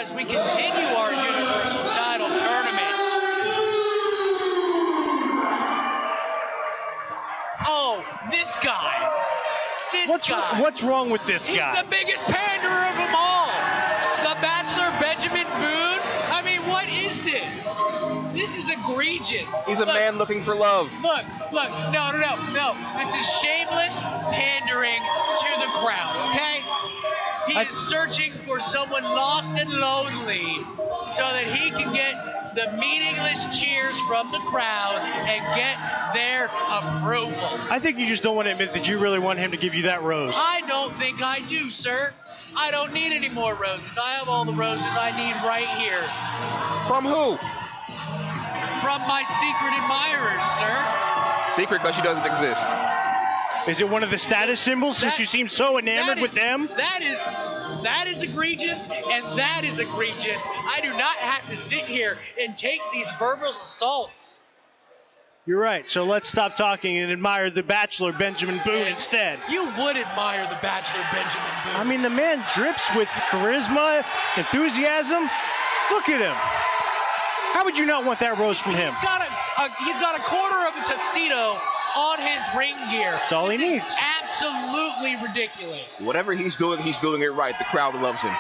as we continue our Universal title tournament. Oh, this guy. What's wrong with this guy? He's the biggest panderer of them all. The Bachelor Benjamin Boone. I mean, what is this? This is egregious. He's a man looking for love. Look. No. This is shameless pandering to the crowd, okay? He is searching for someone lost and lonely so that he can get the meaningless cheers from the crowd and get their approval. I think you just don't want to admit that you really want him to give you that rose. I don't think I do, sir. I don't need any more roses. I have all the roses I need right here. From who? From my secret admirers, sir. Secret because she doesn't exist. Is it one of the status symbols since you seem so enamored with them? That is egregious, and that is egregious. I do not have to sit here and take these verbal assaults. You're right, so let's stop talking and admire the Bachelor Benjamin Boone instead. You would admire the Bachelor Benjamin Boone. I mean, the man drips with charisma, enthusiasm. Look at him. How would you not want that rose from him? He's got a quarter of a tuxedo on his ring gear. That's all he needs. Absolutely ridiculous. Whatever he's doing it right. The crowd loves him.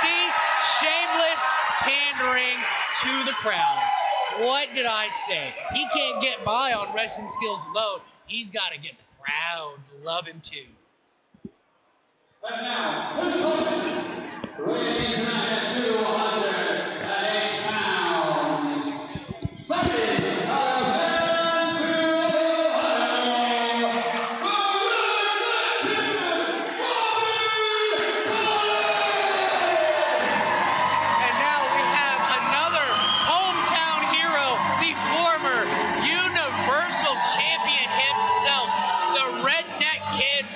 See? Shameless pandering to the crowd. What did I say? He can't get by on wrestling skills alone. He's got to get the crowd to love him too. And now, his opponent, weighing in at 208 pounds, fighting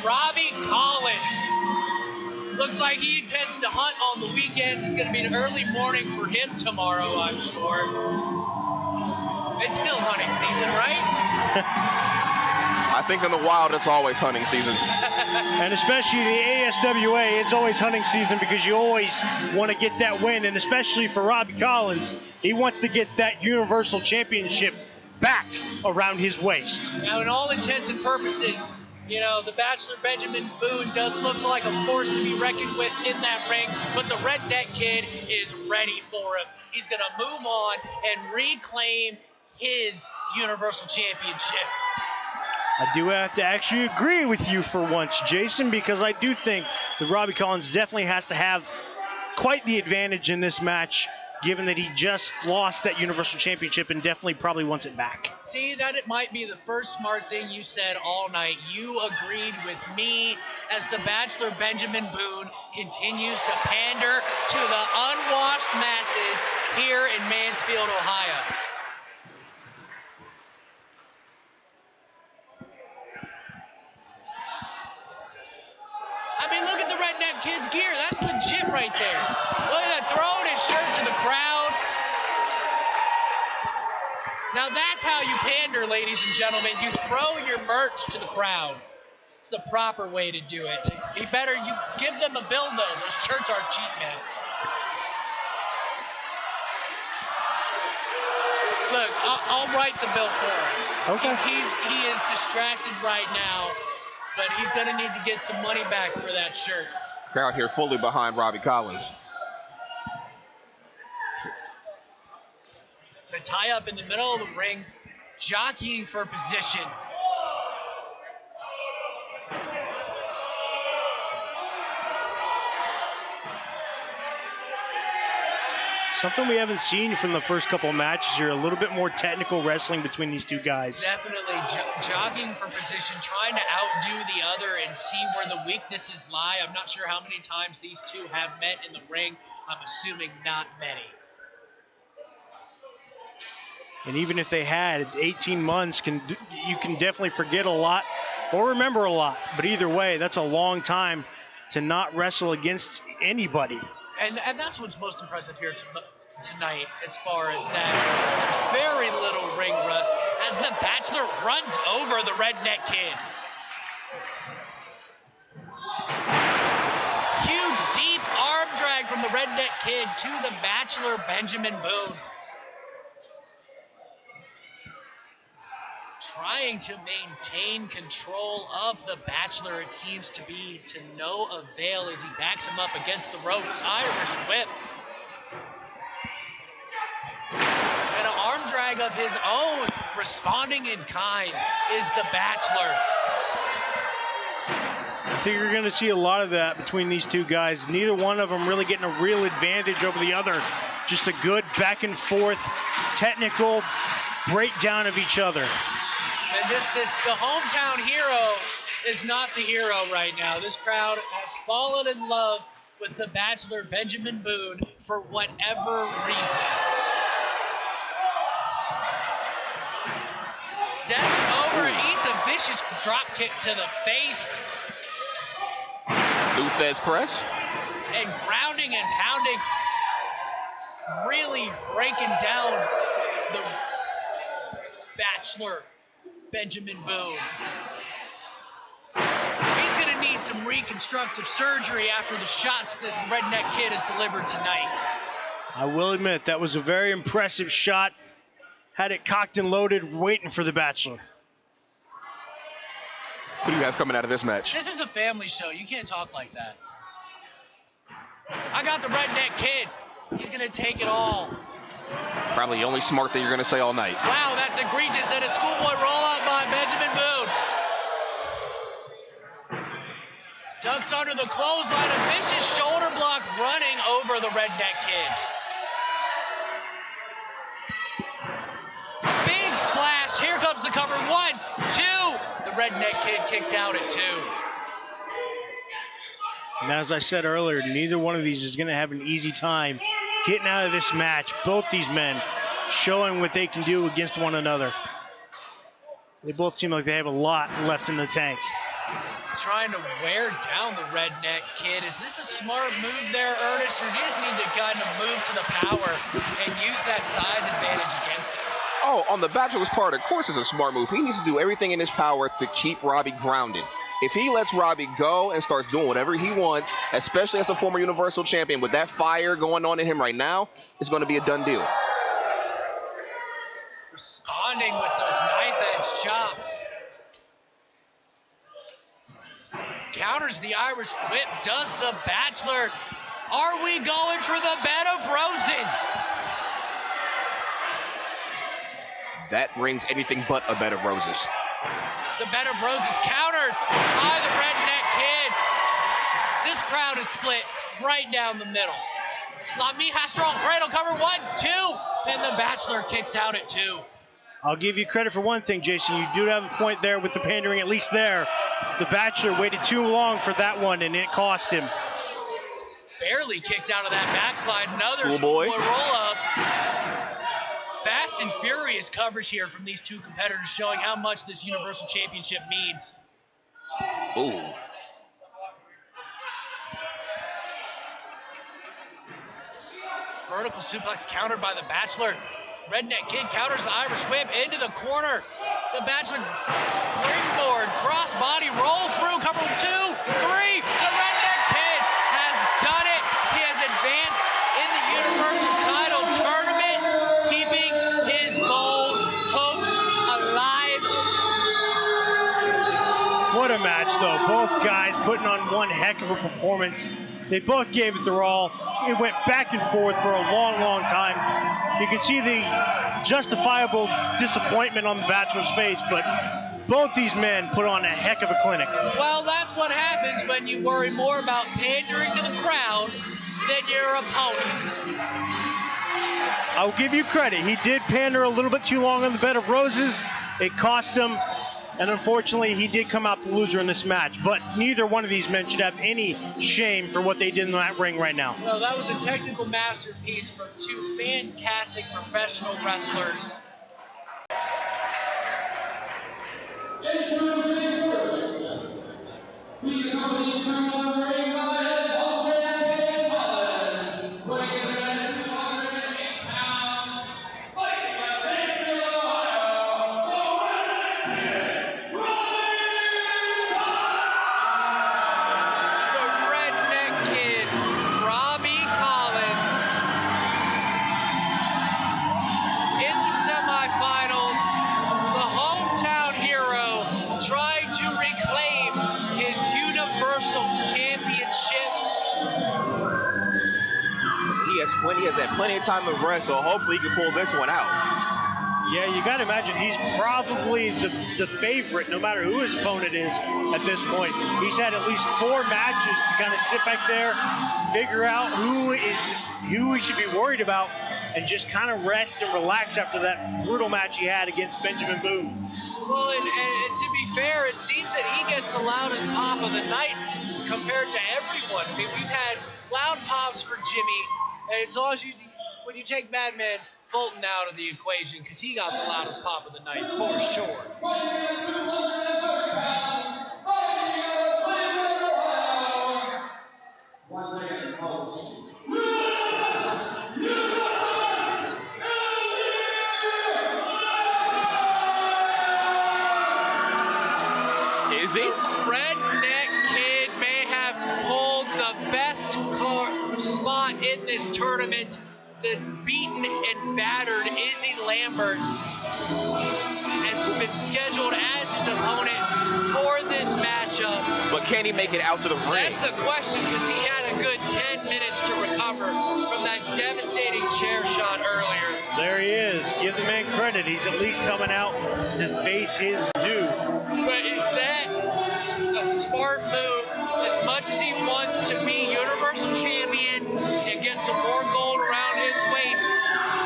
Robby Collins. Looks like he intends to hunt on the weekends. It's going to be an early morning for him tomorrow, I'm sure. It's still hunting season, right? I think in the wild, it's always hunting season. And especially the ASWA, it's always hunting season because you always want to get that win. And especially for Robby Collins, he wants to get that Universal Championship back around his waist. Now, in all intents and purposes, you know, the Bachelor Benjamin Boone does look like a force to be reckoned with in that ring, but the Redneck Kid is ready for him. He's going to move on and reclaim his Universal Championship. I do have to actually agree with you for once, Jason, because I do think that Robby Collins definitely has to have quite the advantage in this match, given that he just lost that Universal Championship and definitely probably wants it back. See, that it might be the first smart thing you said all night. You agreed with me as the Bachelor Benjamin Boone continues to pander to the unwashed masses here in Mansfield, Ohio. I mean, look at the Redneck Kid's gear. That's legit right there. Look at that, throwing his shirt to the crowd. Now that's how you pander, ladies and gentlemen. You throw your merch to the crowd. It's the proper way to do it. You give them a bill though. Those shirts aren't cheap, man. Look, I'll write the bill for him. Okay. He is distracted right now, but he's gonna need to get some money back for that shirt. Crowd here fully behind Robby Collins. It's a tie-up in the middle of the ring, jockeying for position. Something we haven't seen from the first couple of matches here, a little bit more technical wrestling between these two guys. Definitely jogging for position, trying to outdo the other and see where the weaknesses lie. I'm not sure how many times these two have met in the ring. I'm assuming not many. And even if they had 18 months, you can definitely forget a lot or remember a lot. But either way, that's a long time to not wrestle against anybody. And that's what's most impressive here tonight as far as that goes. There's very little ring rust as the Bachelor runs over the Redneck Kid. Huge deep arm drag Kid to the Bachelor, Benjamin Boone. Trying to maintain control of the Bachelor, it seems to be to no avail as he backs him up against the ropes. Irish whip. And an arm drag of his own, responding in kind, is the Bachelor. I think you're going to see a lot of that between these two guys. Neither one of them really getting a real advantage over the other. Just a good back and forth, technical breakdown of each other. And the hometown hero is not the hero right now. This crowd has fallen in love with the Bachelor, Benjamin Boone, for whatever reason. Stepping over, eats a vicious drop kick to the face. Luthez press. And grounding and pounding, really breaking down the Bachelor, Benjamin Boone. He's going to need some reconstructive surgery after the shots that Redneck Kid has delivered tonight. I will admit, that was a very impressive shot. Had it cocked and loaded, waiting for the Bachelor. Who do you have coming out of this match? This is a family show. You can't talk like that. I got the Redneck Kid. He's going to take it all. Probably the only smart thing you're going to say all night. Wow, that's egregious. And a schoolboy rollout by Benjamin Boone. Ducks under the clothesline. A vicious shoulder block running over the Redneck Kid. Big splash. Here comes the cover. 1, 2. The Redneck Kid kicked out at 2. And as I said earlier, neither one of these is going to have an easy time getting out of this match. Both these men showing what they can do against one another. They both seem like they have a lot left in the tank. Trying to wear down the Redneck Kid. Is this a smart move there, Ernest, or do you just need to kind of move to the power and use that size advantage against him? Oh, on the Bachelor's part, of course it's a smart move. He needs to do everything in his power to keep Robby grounded. If he lets Robby go and starts doing whatever he wants, especially as a former Universal Champion, with that fire going on in him right now, it's going to be a done deal. Responding with those knife-edge chops. Counters the Irish whip, does the Bachelor. Are we going for the bed of roses? That rings anything but a bed of roses. The bed of roses countered by the Redneck Kid. This crowd is split right down the middle. La Mija strong cradle cover. 1, 2, and the Bachelor kicks out at 2. I'll give you credit for one thing, Jason. You do have a point there with the pandering, at least there. The Bachelor waited too long for that one, and it cost him. Barely kicked out of that backslide. Another Schoolboy roll-up. Fast and furious coverage here from these two competitors, showing how much this Universal Championship means. Ooh. Vertical suplex countered by the Bachelor. Redneck Kid counters the Irish whip into the corner. The Bachelor springboard, crossbody roll through, cover 2, 3. The Redneck Kid has done it. He has advanced in the Universal title tournament, keeping his gold hopes alive. What a match, though. Both guys putting on one heck of a performance. They both gave it their all. It went back and forth for a long, long time. You can see the justifiable disappointment on the Bachelor's face, but both these men put on a heck of a clinic. Well, that's what happens when you worry more about pandering to the crowd than your opponent. I'll give you credit. He did pander a little bit too long on the bed of roses. It cost him. And unfortunately, he did come out the loser in this match. But neither one of these men should have any shame for what they did in that ring right now. Well, that was a technical masterpiece from two fantastic professional wrestlers. Introducing first, the Companie tournament ring by ASWA, weighing in at 208 pounds, fighting from Lansing, Ohio, The Redneck Kid, Robby Collins. He has had plenty of time to rest, so hopefully he can pull this one out. Yeah, you got to imagine he's probably the favorite, no matter who his opponent is at this point. He's had at least 4 matches to kind of sit back there, figure out who he should be worried about, and just kind of rest and relax after that brutal match he had against Benjamin Boone. Well, and to be fair, it seems that he gets the loudest pop of the night compared to everyone. I mean, we've had loud pops for Jimmy, and as long as when you take Madman Fulton out of the equation, because he got the loudest pop of the night for sure. Is he? Redneck Kid may have pulled the best spot in this tournament. The beaten and battered Izzy Lambert has been scheduled as his opponent for this matchup. But can he make it out to the ring? That's the question, because he had a good 10 minutes to recover from that devastating chair shot earlier. There he is. Give the man credit. He's at least coming out to face his due. But is that a smart move? As much as he wants to be Universal Champion and get some more gold around his waist,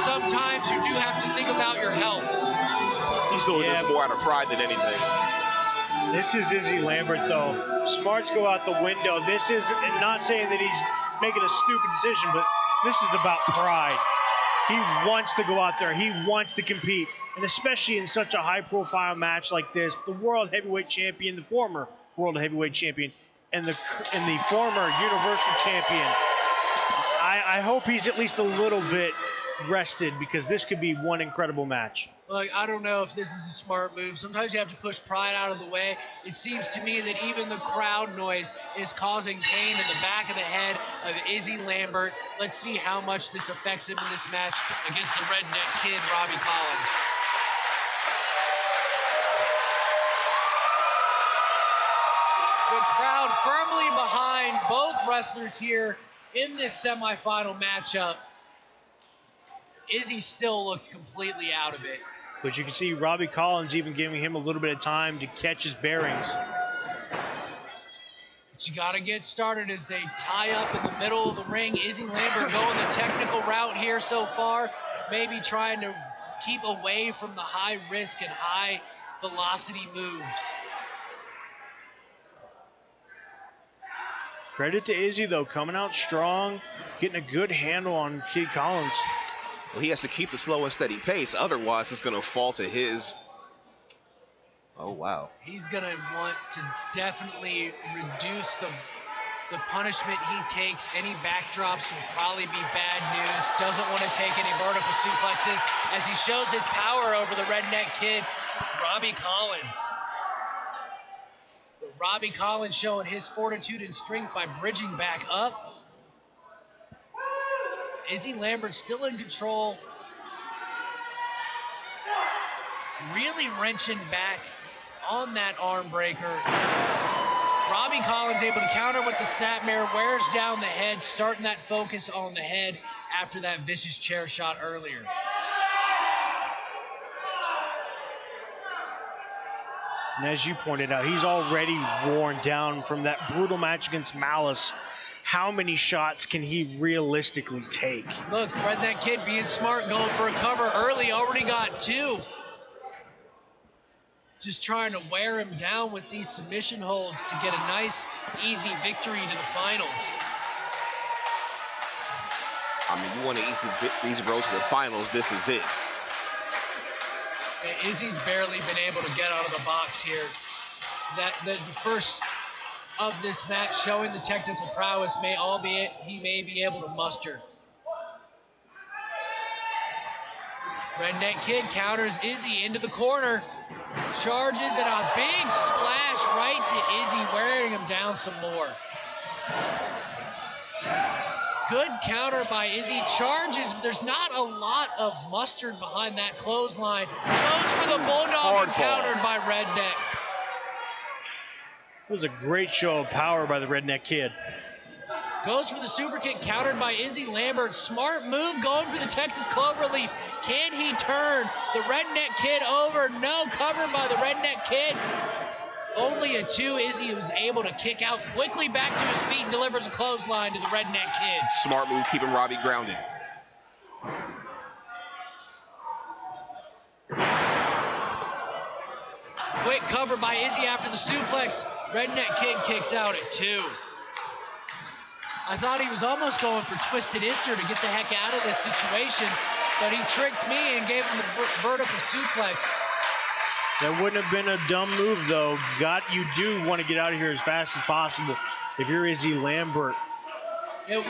sometimes you do have to think about your health. He's doing this more out of pride than anything. This is Izzy Lambert, though. Smarts go out the window. This is, and not saying that he's making a stupid decision, but this is about pride. He wants to go out there. He wants to compete. And especially in such a high-profile match like this, the World Heavyweight Champion, the former World Heavyweight Champion, and the former Universal Champion. I hope he's at least a little bit rested, because this could be one incredible match. Look, I don't know if this is a smart move. Sometimes you have to push pride out of the way. It seems to me that even the crowd noise is causing pain in the back of the head of Izzy Lambert. Let's see how much this affects him in this match against the Redneck Kid, Robby Collins. The crowd firmly behind both wrestlers here in this semifinal matchup. Izzy still looks completely out of it. But you can see Robby Collins even giving him a little bit of time to catch his bearings. But you got to get started as they tie up in the middle of the ring. Izzy Lambert going the technical route here so far, maybe trying to keep away from the high risk and high velocity moves. Credit to Izzy, though, coming out strong, getting a good handle on Kid Collins. Well, he has to keep the slow and steady pace. Otherwise, it's going to fall to his. Oh, wow. He's going to want to definitely reduce the punishment he takes. Any backdrops will probably be bad news. Doesn't want to take any vertical suplexes as he shows his power over the Redneck Kid, Robby Collins. But Robby Collins showing his fortitude and strength by bridging back up. Izzy Lambert still in control. Really wrenching back on that arm breaker. Robby Collins able to counter with the snapmare, wears down the head, starting that focus on the head after that vicious chair shot earlier. And as you pointed out, he's already worn down from that brutal match against Malice. How many shots can he realistically take? Look, Redneck Kid being smart, going for a cover early, already got 2. Just trying to wear him down with these submission holds to get a nice, easy victory to the finals. I mean, you want an easy road to the finals, this is it. And Izzy's barely been able to get out of the box here. The first of this match showing the technical prowess he may be able to muster. Redneck Kid counters Izzy into the corner, charges, and a big splash right to Izzy, wearing him down some more. Good counter by Izzy, charges, but there's not a lot of mustard behind that clothesline. Goes for the bulldog and countered by Redneck. It was a great show of power by the Redneck Kid. Goes for the super kick, countered by Izzy Lambert. Smart move, going for the Texas Clover Leaf. Can he turn the Redneck Kid over? No, covered by the Redneck Kid. Only a 2. Izzy was able to kick out quickly back to his feet and delivers a clothesline to the Redneck Kid. Smart move, keeping Robby grounded. Quick cover by Izzy after the suplex. Redneck Kid kicks out at 2. I thought he was almost going for Twisted Ister to get the heck out of this situation, but he tricked me and gave him the vertical suplex. That wouldn't have been a dumb move, though. You do want to get out of here as fast as possible if you're Izzy Lambert. Yeah,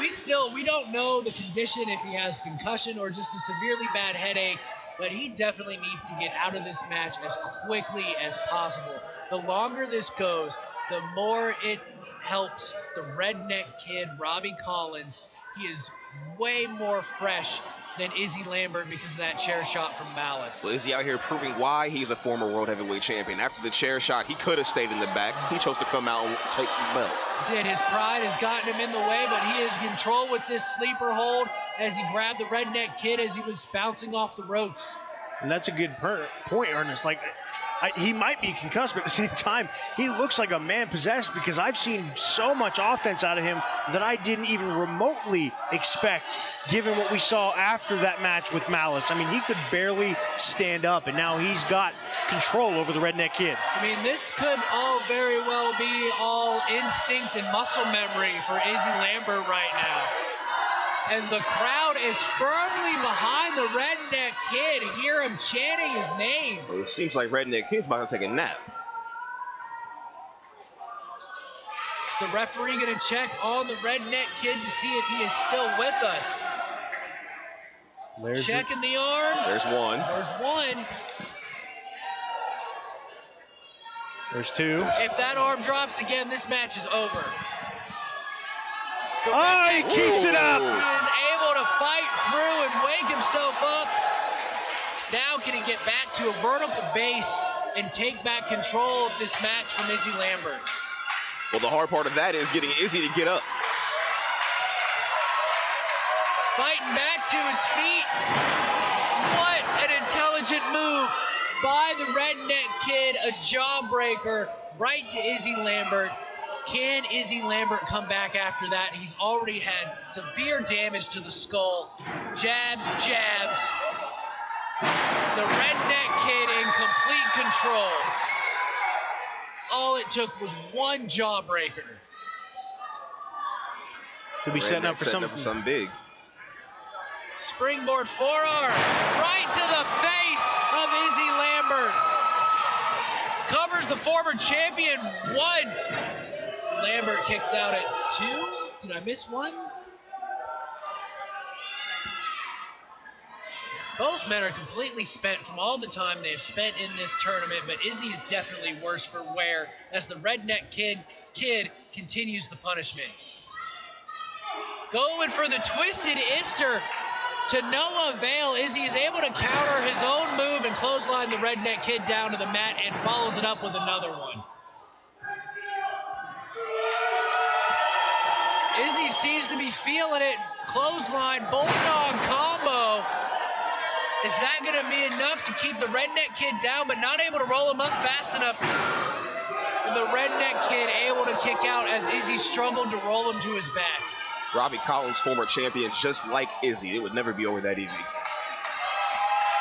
we don't know the condition, if he has concussion or just a severely bad headache, but he definitely needs to get out of this match as quickly as possible. The longer this goes, the more it helps the Redneck Kid, Robby Collins. He is way more fresh than Izzy Lambert because of that chair shot from Malice. Well, Izzy out here proving why he's a former World Heavyweight Champion. After the chair shot, he could have stayed in the back. He chose to come out and take the belt. His pride has gotten him in the way, but he is in control with this sleeper hold as he grabbed the Redneck Kid as he was bouncing off the ropes. And that's a good point, Ernest. He might be concussed, but at the same time, he looks like a man possessed because I've seen so much offense out of him that I didn't even remotely expect, given what we saw after that match with Malice. I mean, he could barely stand up, and now he's got control over the Redneck Kid. I mean, this could all very well be all instinct and muscle memory for Izzy Lambert right now. And the crowd is firmly behind the Redneck Kid. Hear him chanting his name. Well, it seems like Redneck Kid's about to take a nap. Is the referee going to check on the Redneck Kid to see if he is still with us? Checking the arms. There's one. There's one. There's 2. If that arm drops again, this match is over. Oh, he keeps it up. He is able to fight through and wake himself up. Now can he get back to a vertical base and take back control of this match from Izzy Lambert? Well, the hard part of that is getting Izzy to get up. Fighting back to his feet. What an intelligent move by the Redneck Kid. A jawbreaker right to Izzy Lambert. Can Izzy Lambert come back after that? He's already had severe damage to the skull. Jabs, jabs. The Redneck Kid in complete control. All it took was one jawbreaker. Could be setting up for something big. Springboard forearm right to the face of Izzy Lambert. Covers the former champion. 1. Lambert kicks out at 2. Did I miss 1? Both men are completely spent from all the time they've spent in this tournament, but Izzy is definitely worse for wear as the Redneck Kid continues the punishment. Going for the Twisted Ister to no avail. Izzy is able to counter his own move and clothesline the Redneck Kid down to the mat and follows it up with another one. Izzy seems to be feeling it. Clothesline, bulldog combo. Is that going to be enough to keep the Redneck Kid down, but not able to roll him up fast enough? And the Redneck Kid able to kick out as Izzy struggled to roll him to his back. Robby Collins, former champion, just like Izzy. It would never be over that easy.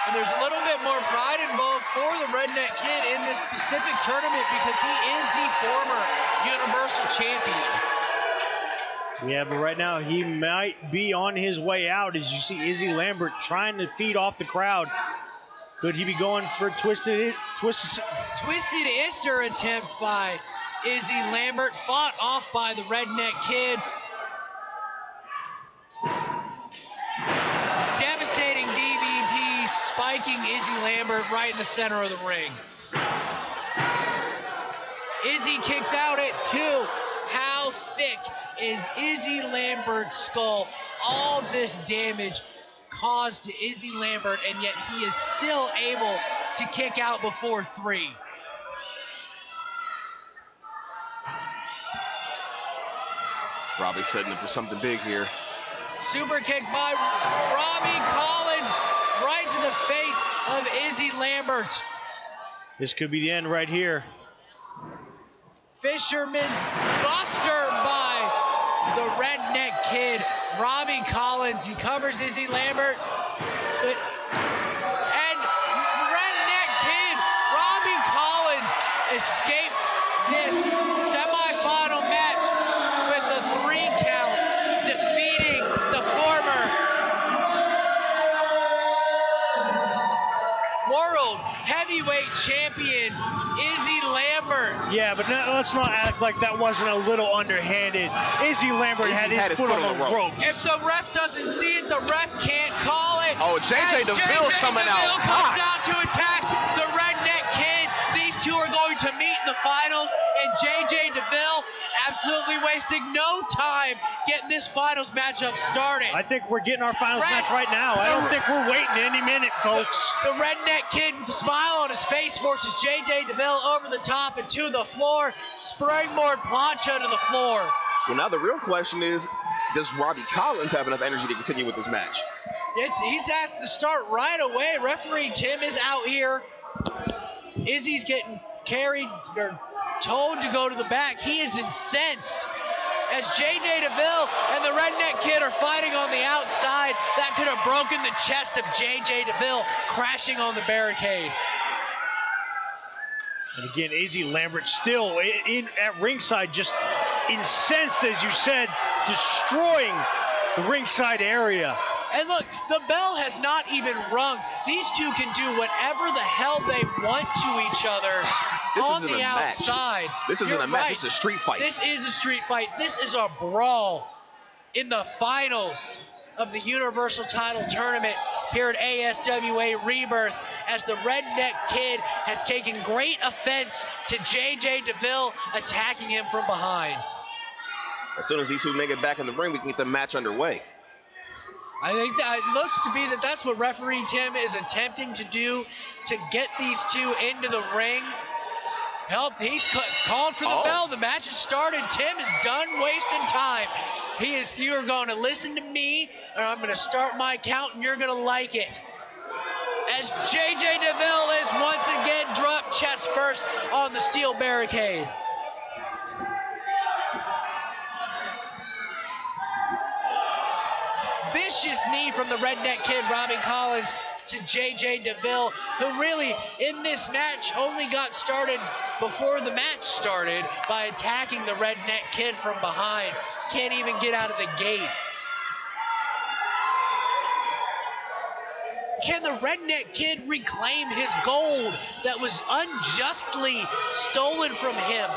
And there's a little bit more pride involved for the Redneck Kid in this specific tournament because he is the former Universal Champion. Yeah, but right now he might be on his way out as you see Izzy Lambert trying to feed off the crowd. Could he be going for Twisted Ister attempt by Izzy Lambert, fought off by the Redneck Kid. Devastating DVT, spiking Izzy Lambert right in the center of the ring. Izzy kicks out at 2. How thick is Izzy Lambert's skull? All this damage caused to Izzy Lambert, and yet he is still able to kick out before 3. Robby setting up for something big here. Super kick by Robby Collins right to the face of Izzy Lambert. This could be the end right here. Fisherman's Buster by the Redneck Kid, Robby Collins. He covers Izzy Lambert. And Redneck Kid, Robby Collins escaped this semifinal match with a 3 count, defeating the former World Heavyweight Champion, Izzy Lambert. Yeah, but let's not act like that wasn't a little underhanded. Izzy Lambert had his foot on the rope. If the ref doesn't see it, the ref can't call it. Oh, JJ DeVille's coming out. JJ DeVille comes out to attack the Redneck Kid. These two are going to meet in the finals, and JJ DeVille absolutely wasting no time getting this finals matchup started. I think we're getting our finals match right now. I don't think we're waiting any minute, folks. The Redneck Kid with a smile on his face forces JJ DeVille over the top and to the floor. Springboard plancha to the floor. Well, now the real question is, does Robby Collins have enough energy to continue with this match? He's asked to start right away. Referee Tim is out here. Izzy's getting carried or told to go to the back. He is incensed as JJ DeVille and the Redneck Kid are fighting on the outside. That could have broken the chest of JJ DeVille, crashing on the barricade. And again, Izzy Lambert still at ringside, just incensed, as you said, destroying the ringside area. And look, the bell has not even rung. These two can do whatever the hell they want to each other on the outside. This isn't a match. This is a street fight. This is a street fight. This is a brawl in the finals of the Universal Title Tournament here at ASWA Rebirth, as the Redneck Kid has taken great offense to JJ DeVille attacking him from behind. As soon as these two make it back in the ring, we can get the match underway. I think that it looks to be that's what referee Tim is attempting to do, to get these two into the ring. He's called for the bell. The match has started. Tim is done wasting time. You're going to listen to me, or I'm going to start my count, and you're going to like it. As JJ DeVille is once again dropped chest first on the steel barricade. Vicious knee from the Redneck Kid, Robby Collins, to JJ DeVille, who really, in this match, only got started before the match started by attacking the Redneck Kid from behind. Can't even get out of the gate. Can the Redneck Kid reclaim his gold that was unjustly stolen from him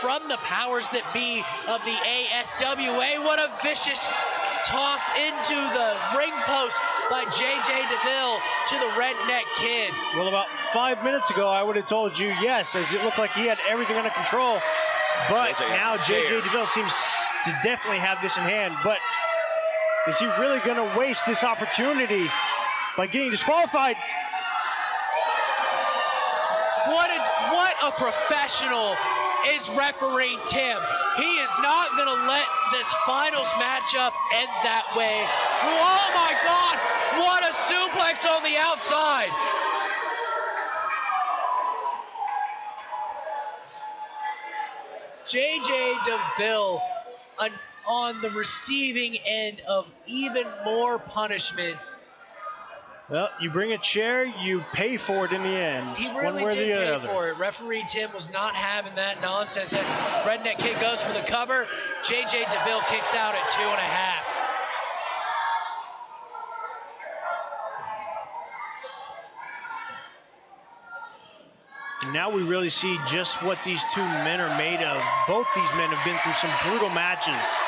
from the powers that be of the ASWA? What a vicious toss into the ring post by JJ DeVille to the Redneck Kid. Well, about 5 minutes ago, I would have told you yes, as it looked like he had everything under control. But now JJ DeVille seems to definitely have this in hand. But is he really going to waste this opportunity by getting disqualified? What a professional is referee Tim. He is not going to let this finals matchup end that way. Oh my God, what a suplex on the outside. JJ DeVille on the receiving end of even more punishment. Well, you bring a chair, you pay for it in the end. He really did pay for it. Referee Tim was not having that nonsense. As Redneck Kid goes for the cover, JJ DeVille kicks out at 2.5. And now we really see just what these two men are made of. Both these men have been through some brutal matches.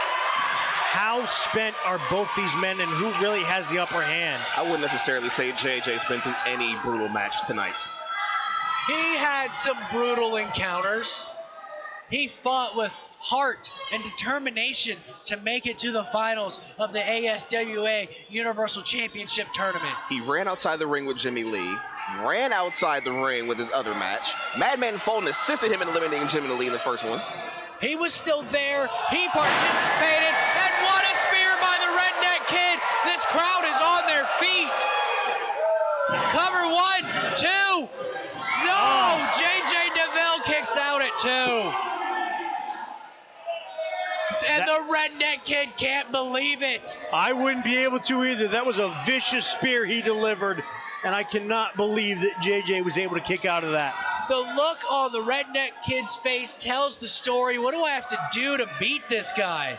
How spent are both these men, and who really has the upper hand? I wouldn't necessarily say JJ's been through any brutal match tonight. He had some brutal encounters. He fought with heart and determination to make it to the finals of the ASWA Universal Championship Tournament. He ran outside the ring with Jimmy Lee, ran outside the ring with his other match. Madman Fulton assisted him in eliminating Jimmy Lee in the first one. He was still there. He participated. And what a spear by the Redneck Kid. This crowd is on their feet. Cover 1, 2. No! JJ DeVille kicks out at 2. And the Redneck Kid can't believe it. I wouldn't be able to either. That was a vicious spear he delivered, and I cannot believe that JJ was able to kick out of that. The look on the Redneck Kid's face tells the story. What do I have to do to beat this guy?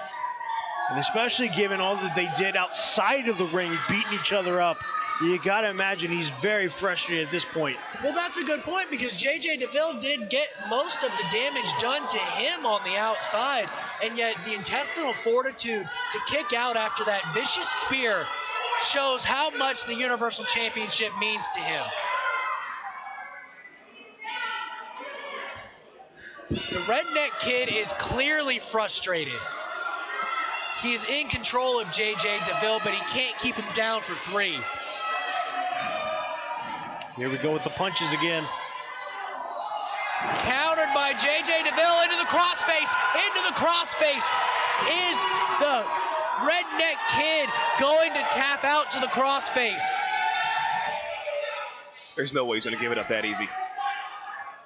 And especially given all that they did outside of the ring, beating each other up, you got to imagine he's very frustrated at this point. Well, that's a good point, because JJ DeVille did get most of the damage done to him on the outside, and yet the intestinal fortitude to kick out after that vicious spear shows how much the Universal Championship means to him. The Redneck Kid is clearly frustrated. He is in control of JJ DeVille, but he can't keep him down for 3. Here we go with the punches again. Countered by JJ DeVille into the crossface. Into the crossface. Is the Redneck Kid going to tap out to the crossface? There's no way he's going to give it up that easy.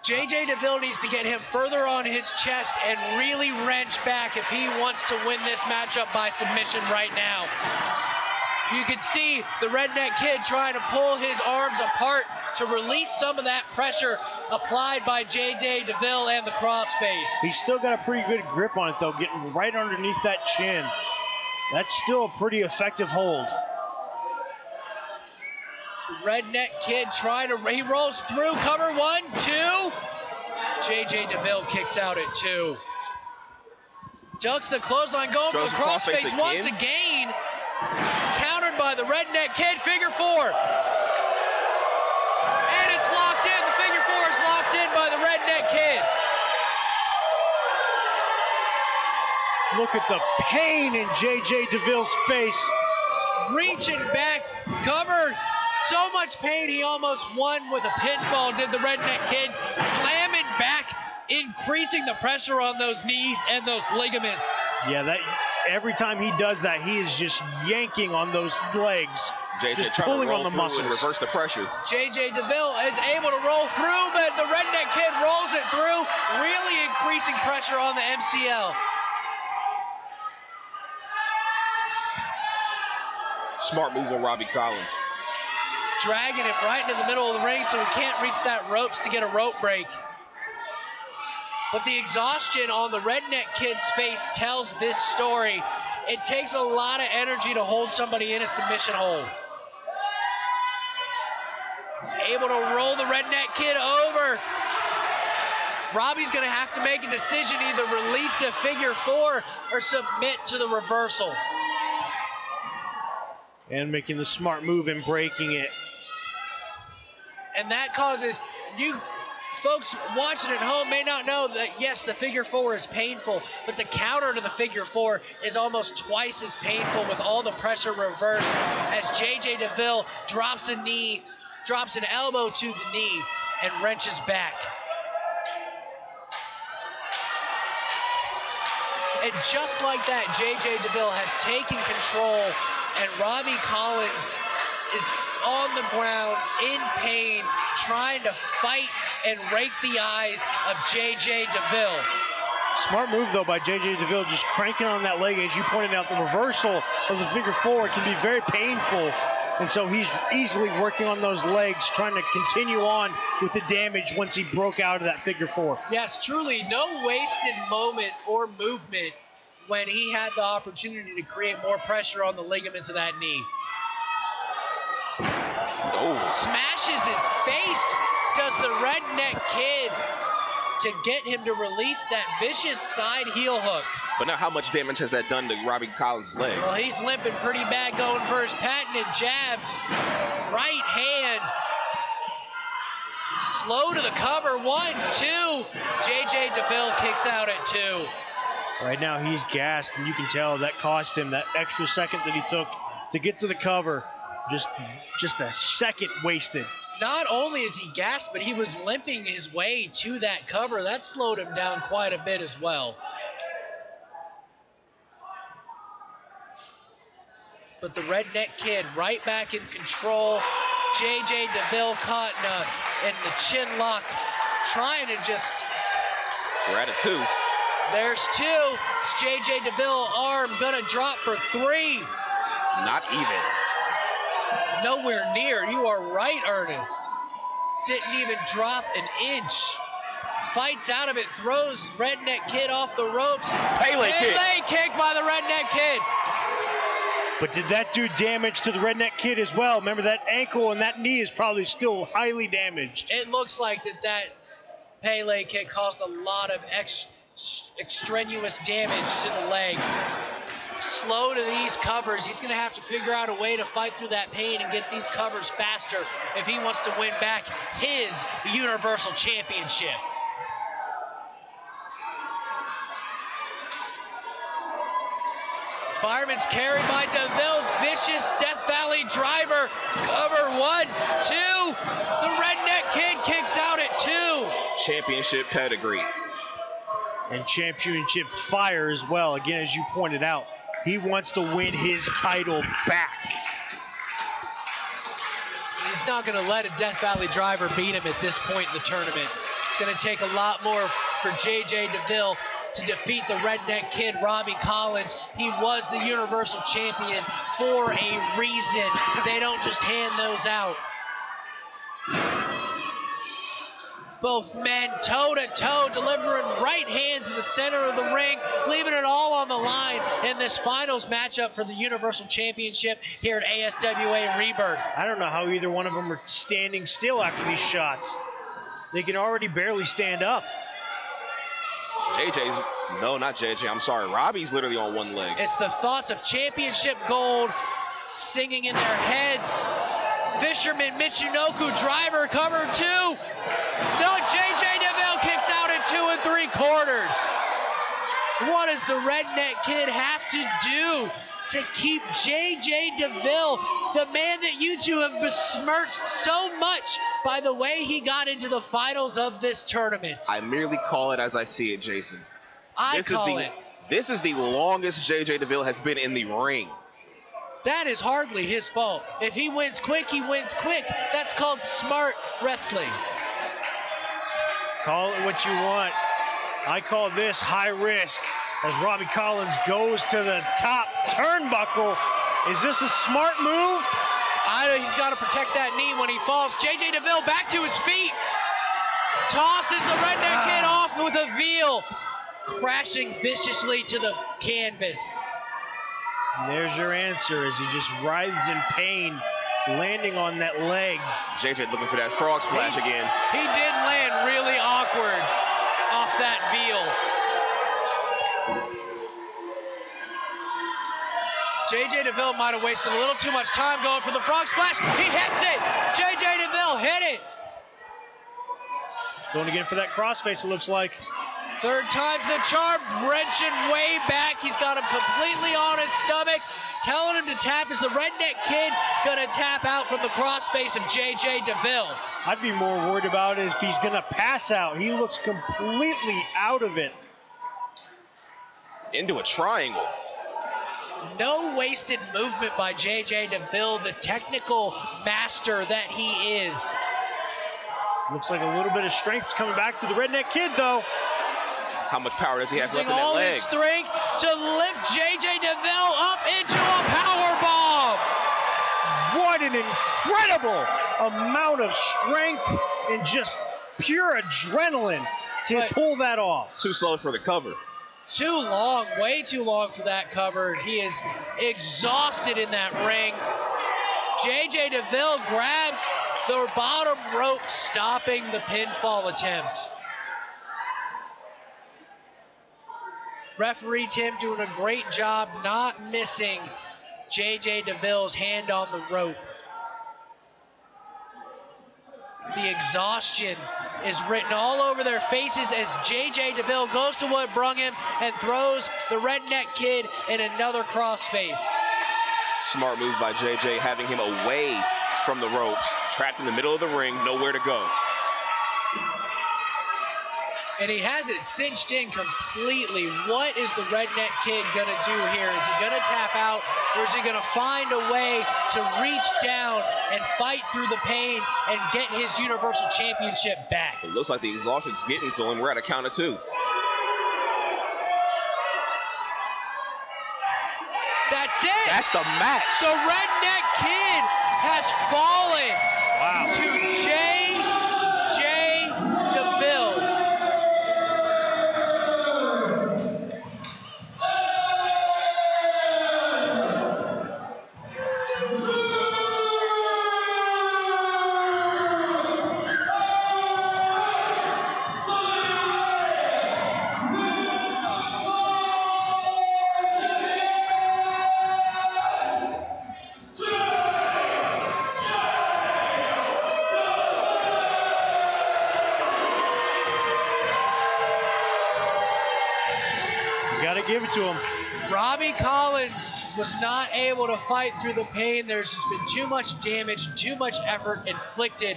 JJ DeVille needs to get him further on his chest and really wrench back if he wants to win this matchup by submission right now. You can see the Redneck Kid trying to pull his arms apart to release some of that pressure applied by JJ DeVille and the crossface. He's still got a pretty good grip on it, though, getting right underneath that chin. That's still a pretty effective hold. The Redneck Kid trying to, he rolls through, cover 1, 2. JJ DeVille kicks out at 2. Ducks the clothesline, going for the crossface once again. Countered by the Redneck Kid, figure 4. And it's locked in, the figure 4 is locked in by the Redneck Kid. Look at the pain in JJ DeVille's face. Reaching back, covered. So much pain, he almost won with a pinfall, did the Redneck Kid. Slamming back, increasing the pressure on those knees and those ligaments. Yeah, that every time he does that, he is just yanking on those legs. JJ just trying pulling to roll on the through muscles. and reverse the pressure. JJ DeVille is able to roll through, but the Redneck Kid rolls it through, really increasing pressure on the MCL. Smart move on Robby Collins. Dragging him right into the middle of the ring so he can't reach that ropes to get a rope break. But the exhaustion on the Redneck Kid's face tells this story. It takes a lot of energy to hold somebody in a submission hold. He's able to roll the Redneck Kid over. Robby's gonna have to make a decision, either release the figure 4 or submit to the reversal. And making the smart move and breaking it. And that causes, you folks watching at home may not know that, yes, the figure 4 is painful, but the counter to the figure 4 is almost twice as painful with all the pressure reversed as JJ DeVille drops a knee, drops an elbow to the knee and wrenches back. And just like that, JJ DeVille has taken control, and Robby Collins is on the ground in pain, trying to fight and rake the eyes of JJ DeVille. Smart move, though, by JJ DeVille, just cranking on that leg. As you pointed out, the reversal of the figure 4 can be very painful, and so he's easily working on those legs, trying to continue on with the damage once he broke out of that figure 4. Yes, truly, no wasted moment or movement when he had the opportunity to create more pressure on the ligaments of that knee. Oh. Smashes his face, does the Redneck Kid, to get him to release that vicious side heel hook. But now how much damage has that done to Robby Collins' leg? Well, he's limping pretty bad, going for his patented jabs. Right hand. Slow to the cover, 1, 2. JJ DeVille kicks out at 2. Right now he's gassed, and you can tell that cost him that extra second that he took to get to the cover. Just a second wasted. Not only is he gassed, but he was limping his way to that cover. That slowed him down quite a bit as well. but the Redneck Kid right back in control. J.J. DeVille caught in the chin lock, trying to just... We're at a 2. There's 2. It's J.J. DeVille arm gonna drop for 3. Not even. Nowhere near. You are right, Ernest. Didn't even drop an inch. Fights out of it, throws Redneck Kid off the ropes. Pele kick by the Redneck Kid. But did that do damage to the Redneck Kid as well? Remember, that ankle and that knee is probably still highly damaged. It looks like that Pele kick caused a lot of extraneous damage to the leg. Slow to these covers. He's going to have to figure out a way to fight through that pain and get these covers faster if he wants to win back his Universal Championship. Fireman's carry by DeVille. Vicious Death Valley driver. Cover 1, 2. The Redneck Kid kicks out at 2. Championship pedigree. And championship fire as well. Again, as you pointed out, he wants to win his title back. He's not going to let a Death Valley driver beat him at this point in the tournament. It's going to take a lot more for J.J. DeVille to defeat the Redneck Kid, Robby Collins. He was the Universal Champion for a reason. They don't just hand those out. Both men toe-to-toe, delivering right hands in the center of the ring, leaving it all on the line in this finals matchup for the Universal Championship here at ASWA Rebirth. I don't know how either one of them are standing still after these shots. They can already barely stand up. Not JJ, I'm sorry. Robby's literally on one leg. It's the thoughts of championship gold singing in their heads. Fisherman Michinoku driver cover 2. No, J.J. DeVille kicks out at 2 3/4. What does the Redneck Kid have to do to keep J.J. DeVille, the man that you two have besmirched so much by the way he got into the finals of this tournament? I merely call it as I see it, Jason. This is the longest J.J. DeVille has been in the ring. That is hardly his fault. If he wins quick, he wins quick. That's called smart wrestling. Call it what you want. I call this high risk as Robby Collins goes to the top turnbuckle. Is this a smart move? He's got to protect that knee when he falls. J.J. DeVille back to his feet. Tosses the Redneck Kid off with a veal. Crashing viciously to the canvas. And there's your answer as he just writhes in pain, landing on that leg. JJ looking for that frog splash again. He did land really awkward off that veal. J.J. DeVille might have wasted a little too much time going for the frog splash. He hits it. J.J. DeVille hit it. Going again for that crossface, it looks like. Third time's the charm, wrenching way back. He's got him completely on his stomach, telling him to tap. Is the Redneck Kid gonna tap out from the crossface of J.J. DeVille? I'd be more worried about if he's gonna pass out. He looks completely out of it. Into a triangle. No wasted movement by J.J. DeVille, the technical master that he is. Looks like a little bit of strength's coming back to the Redneck Kid, though. How much power does he have left in that all leg? his strength to lift J.J. DeVille up into a power bomb. What an incredible amount of strength and just pure adrenaline to pull that off. Too slow for the cover. Too long, way too long for that cover. He is exhausted in that ring. J.J. DeVille grabs the bottom rope, stopping the pinfall attempt. Referee Tim doing a great job not missing J.J. DeVille's hand on the rope. The exhaustion is written all over their faces as J.J. DeVille goes to what brung him and throws the Redneck Kid in another crossface. Smart move by J.J., having him away from the ropes, trapped in the middle of the ring, nowhere to go. And he has it cinched in completely. What is the Redneck Kid gonna do here? Is he gonna tap out, or is he gonna find a way to reach down and fight through the pain and get his Universal Championship back? It looks like the exhaustion's getting to him. We're at a count of 2. That's it. That's the match. The Redneck Kid has fallen Wow. to J.J. DeVille. Give it to him. Robby Collins was not able to fight through the pain. There's just been too much damage, too much effort inflicted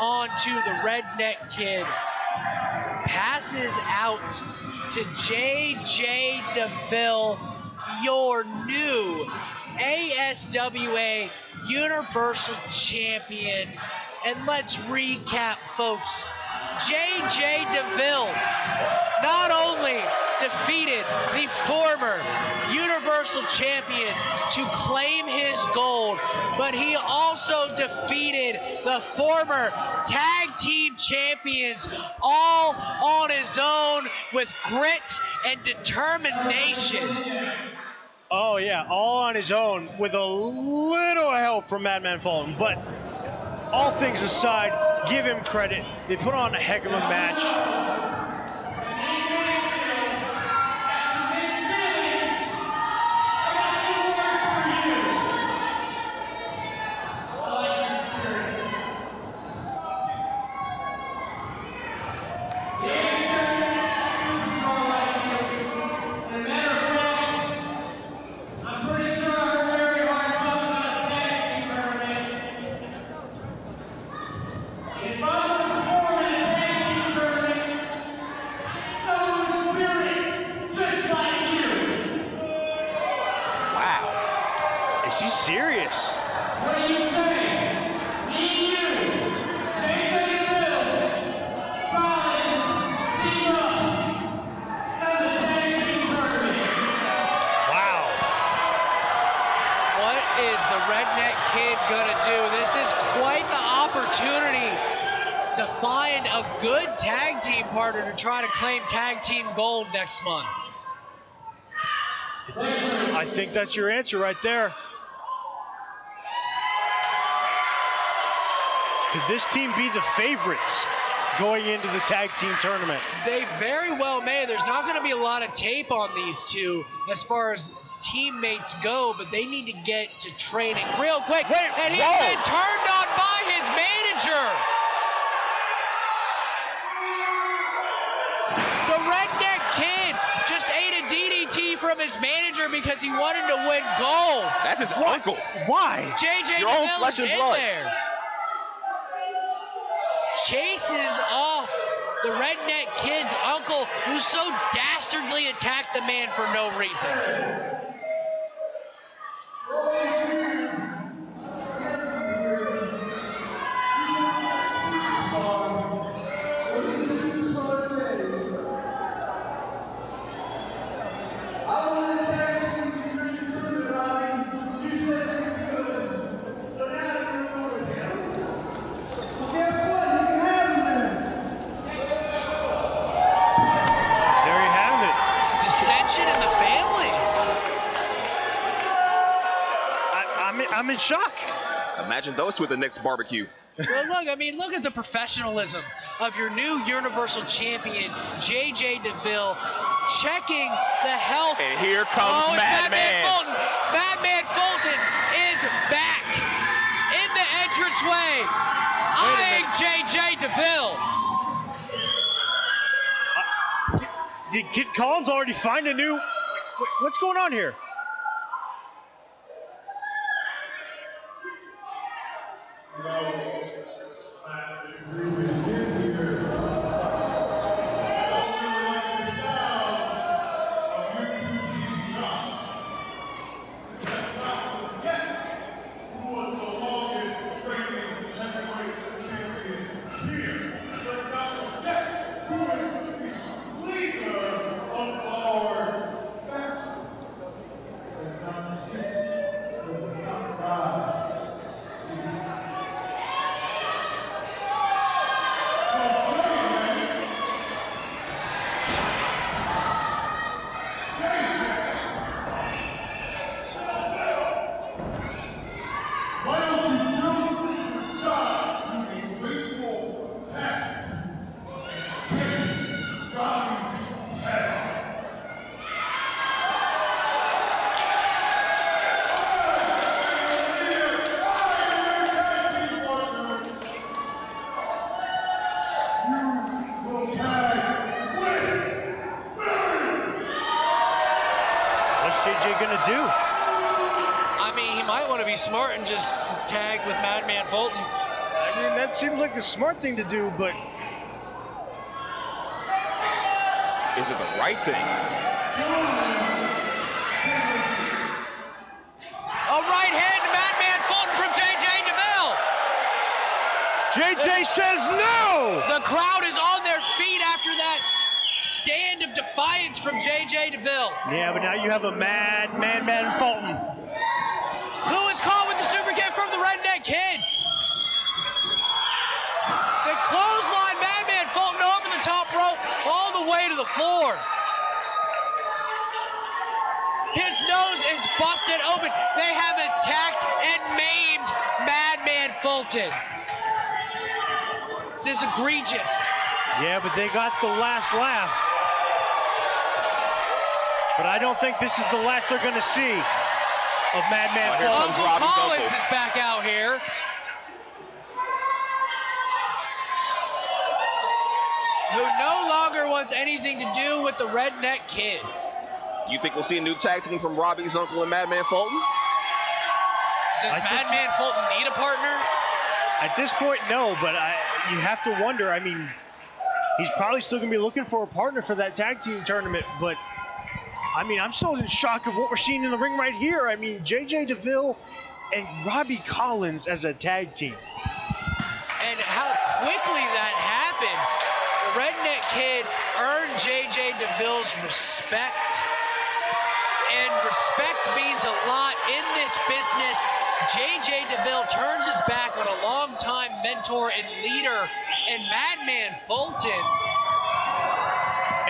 onto the Redneck Kid. Passes out to J.J. DeVille, your new ASWA Universal Champion. And let's recap, folks. J.J. DeVille not only defeated the former Universal Champion to claim his gold, but he also defeated the former Tag Team Champions all on his own with grit and determination. Oh yeah, all on his own with a little help from Madman Fulton. But all things aside, give him credit. They put on a heck of a match. Serious. What do you say? Me and you, J.J. DeVille, Collins, team up for the tag team tournament. Wow. What is the Redneck Kid gonna do? This is quite the opportunity to find a good tag team partner to try to claim tag team gold next month. I think that's your answer right there. Could this team be the favorites going into the tag team tournament? They very well may. There's not going to be a lot of tape on these two as far as teammates go, but they need to get to training real quick. Wait, and he's been turned on by his manager. The Redneck Kid just ate a DDT from his manager because he wanted to win gold. That's his uncle. Why? J.J. Your own DeVille flesh is and in blood. there. Chases off the Redneck Kid's uncle, who so dastardly attacked the man for no reason. I'm in shock. Imagine those two at the next barbecue. Well, look, I mean, look at the professionalism of your new Universal Champion, J.J. DeVille, checking the health. And here comes Madman Fulton. Madman Fulton is back in the entranceway, eyeing J.J. DeVille. Did Kid Collins already find a new... What's going on here? be smart and just tag with Madman Fulton. I mean, that seems like the smart thing to do, but Is it the right thing? A right hand to Madman Fulton from JJ DeVille. JJ says no! The crowd is on their feet after that stand of defiance from JJ DeVille. Yeah, but now you have a Madman Fulton. Who is caught with the super kick from the Redneck Kid? The clothesline, Madman Fulton over the top rope, all the way to the floor. His nose is busted open. They have attacked and maimed Madman Fulton. This is egregious. Yeah, but they got the last laugh. But I don't think this is the last they're going to see of Madman Fulton. Uncle Collins is back out here. Who no longer wants anything to do with the Redneck Kid. You think we'll see a new tag team from Robby's uncle and Madman Fulton? Does Madman Fulton need a partner? At this point, no, but you have to wonder. I mean, he's probably still going to be looking for a partner for that tag team tournament, but I mean, I'm still in shock of what we're seeing in the ring right here. I mean, JJ DeVille and Robby Collins as a tag team. And how quickly that happened. The Redneck Kid earned JJ DeVille's respect. And respect means a lot in this business. JJ DeVille turns his back on a longtime mentor and leader in Madman Fulton.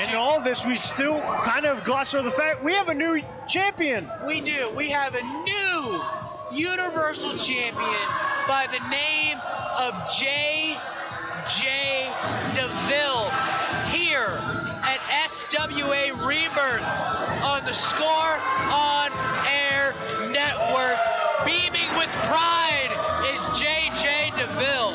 And all this, we still kind of gloss over the fact we have a new champion. We do. We have a new Universal Champion by the name of JJ DeVille here at ASWA Rebirth on the Score On Air Network. Beaming with pride is JJ DeVille.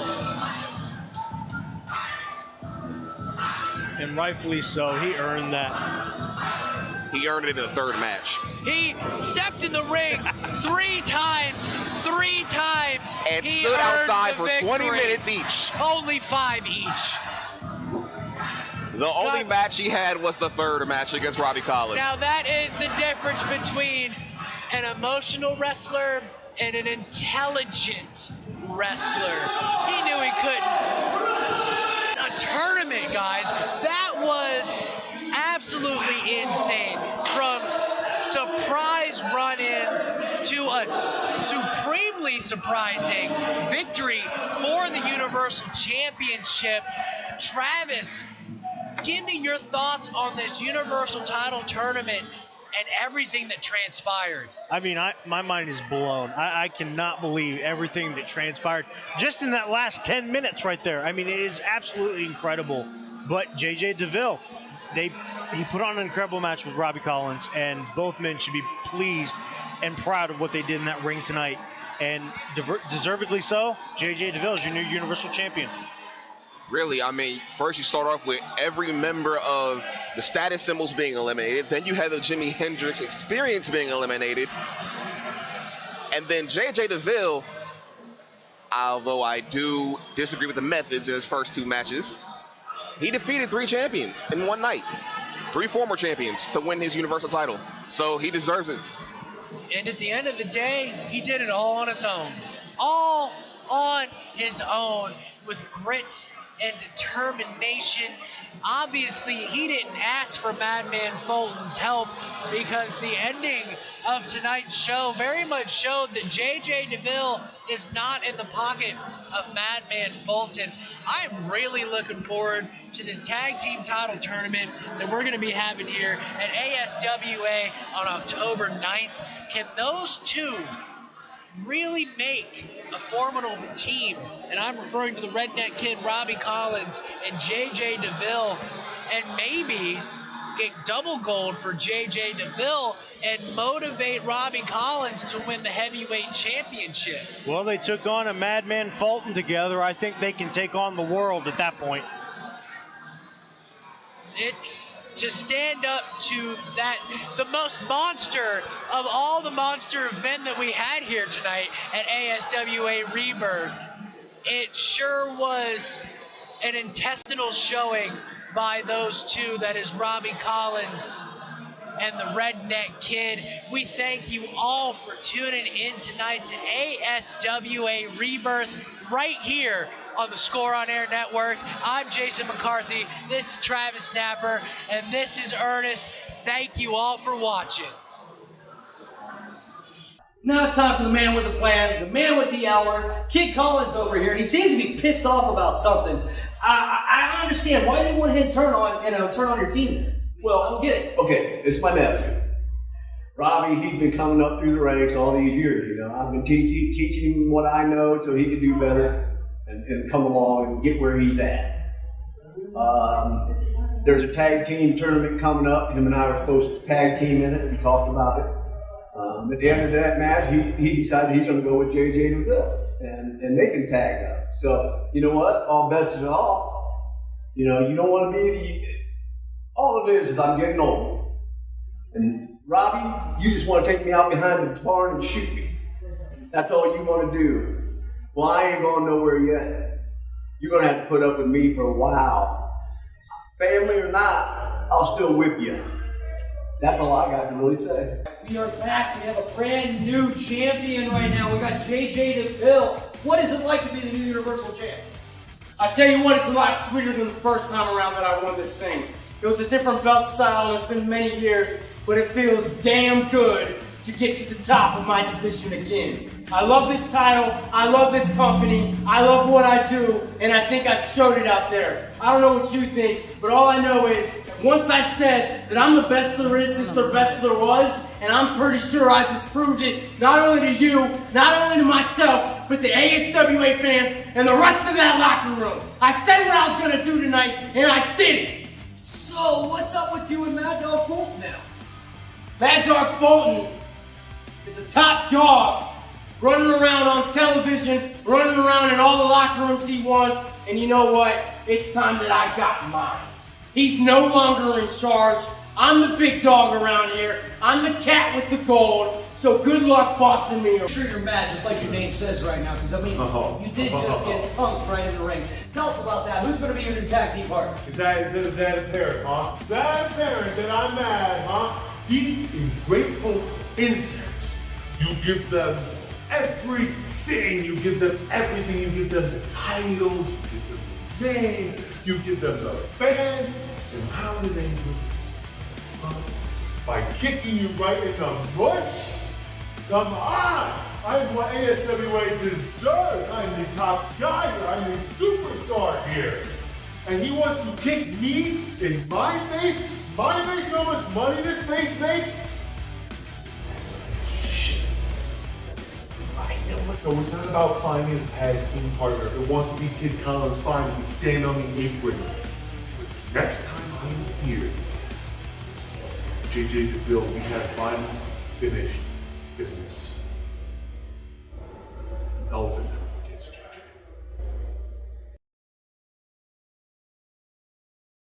And rightfully so, he earned that. He earned it in the third match. He stepped in the ring 3 times. And he stood outside for victory. 20 minutes each. Only 5 each. The only match he had was the third match against Robby Collins. Now that is the difference between an emotional wrestler and an intelligent wrestler. He knew he couldn't. A tournament, guys, that was absolutely insane. From surprise run-ins to a supremely surprising victory for the Universal Championship. Travis, give me your thoughts on this Universal title tournament and everything that transpired. I mean, my mind is blown. I cannot believe everything that transpired just in that last 10 minutes right there. I mean, it is absolutely incredible. But JJ DeVille, he put on an incredible match with Robby Collins, and both men should be pleased and proud of what they did in that ring tonight. And deservedly so, JJ DeVille is your new Universal Champion. Really, I mean, first you start off with every member of the status symbols being eliminated. Then you had the Jimi Hendrix Experience being eliminated. And then JJ DeVille, although I do disagree with the methods in his first 2 matches, he defeated 3 champions in one night. 3 former champions to win his Universal title. So he deserves it. And at the end of the day, he did it all on his own. All on his own with grit and determination. Obviously, he didn't ask for Madman Fulton's help because the ending of tonight's show very much showed that JJ DeVille is not in the pocket of Madman Fulton. I'm really looking forward to this tag team title tournament that we're going to be having here at ASWA on October 9th. Can those two really make a formidable team? And I'm referring to the Redneck Kid, Robby Collins, and JJ DeVille, and maybe get double gold for JJ DeVille and motivate Robby Collins to win the heavyweight championship. Well, they took on a Madman Fulton together. I think they can take on the world at that point. It's to stand up to that, the most monster of all the monster men that we had here tonight at ASWA Rebirth. It sure was an intestinal showing by those two, that is Robby Collins and the Redneck Kid. We thank you all for tuning in tonight to ASWA Rebirth right here on the Score on Air Network. I'm Jason McCarthy, this is Travis Snapper, and this is Ernest. Thank you all for watching. Now it's time for the man with the plan, the man with the hour, Kid Collins over here, and he seems to be pissed off about something. I understand. Why do you want him to turn on your team? Well, I don't get it. Okay, it's my nephew. Robby, he's been coming up through the ranks all these years, you know. I've been teaching him what I know so he can do better and come along and get where he's at. There's a tag team tournament coming up. Him and I were supposed to tag team in it. We talked about it. At the end of that match, he decided he's going to go with JJ DeVille and they can tag up. So, you know what? All bets are off. You know, you don't want to be... All it is I'm getting old. And Robby, you just want to take me out behind the barn and shoot me. That's all you want to do. Well, I ain't going nowhere yet. You're going to have to put up with me for a while. Family or not, I'll still whip you. That's all I got to really say. We are back. We have a brand new champion right now. We got JJ DeVille. What is it like to be the new Universal Champ? I tell you what, it's a lot sweeter than the first time around that I won this thing. It was a different belt style and it's been many years, but it feels damn good to get to the top of my division again. I love this title, I love this company, I love what I do, and I think I've showed it out there. I don't know what you think, but all I know is that once I said that I'm the best there is since the best there was, and I'm pretty sure I just proved it not only to you, not only to myself, but the ASWA fans and the rest of that locker room. I said what I was going to do tonight, and I did it. So, what's up with you and Mad Dog Fulton now? Mad Dog Fulton is a top dog, running around on television, running around in all the locker rooms he wants, and you know what? It's time that I got mine. He's no longer in charge. I'm the big dog around here. I'm the cat with the gold, so good luck bossing me. I'm sure you're mad, just like your name says right now, because I mean, you did just get punked right in the ring. Tell us about that. Who's going to be your new tag team partner? Is that apparent, huh? That apparent that I'm mad, huh? These ungrateful insects. You give them everything. You give them everything. You give them the titles. You give them the name. You give them the fans. And how do they do it? By kicking you right in the bush? Come on! I'm what ASWA deserves. I'm the top guy here. I'm the superstar here. And he wants to kick me in my face? My face? You know how much money this face makes? Shit. I know. So it's not about finding a tag team partner. It wants to be Kid Collins fine who can stand on the apron. But next time I'm here, JJ DeVille, we have unfinished business. Elephant.